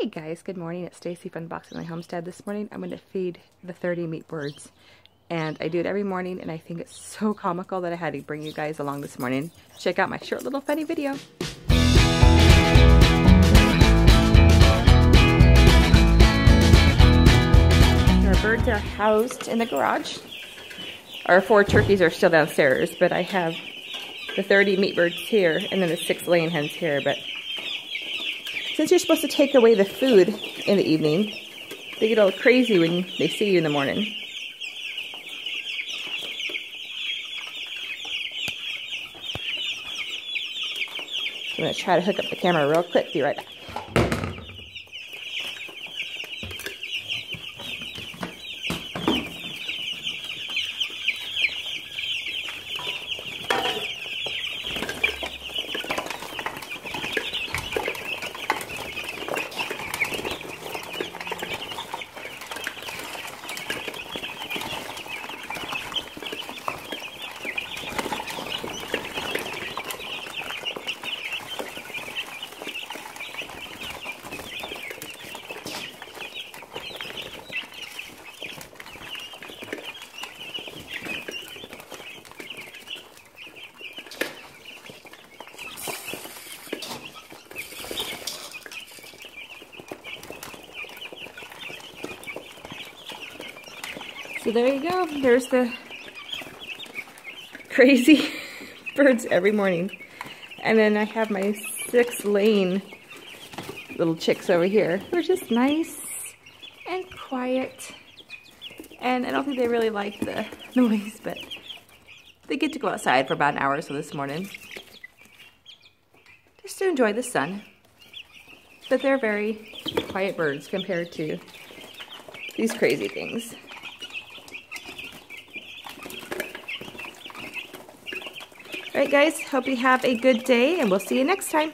Hey guys, good morning. It's Stacy from Unboxing My Homestead. This morning I'm going to feed the 30 meat birds. And I do it every morning and I think it's so comical that I had to bring you guys along this morning. Check out my short little funny video. Our birds are housed in the garage. Our 4 turkeys are still downstairs, but I have the 30 meat birds here and then the 6 laying hens here. But since you're supposed to take away the food in the evening, they get all crazy when they see you in the morning. I'm going to try to hook up the camera real quick. Be right back. So there you go, there's the crazy birds every morning. And then I have my 6 laying little chicks over here, who are just nice and quiet. And I don't think they really like the noise, but they get to go outside for about an hour or so this morning, just to enjoy the sun. But they're very quiet birds compared to these crazy things. Alright guys, hope you have a good day and we'll see you next time.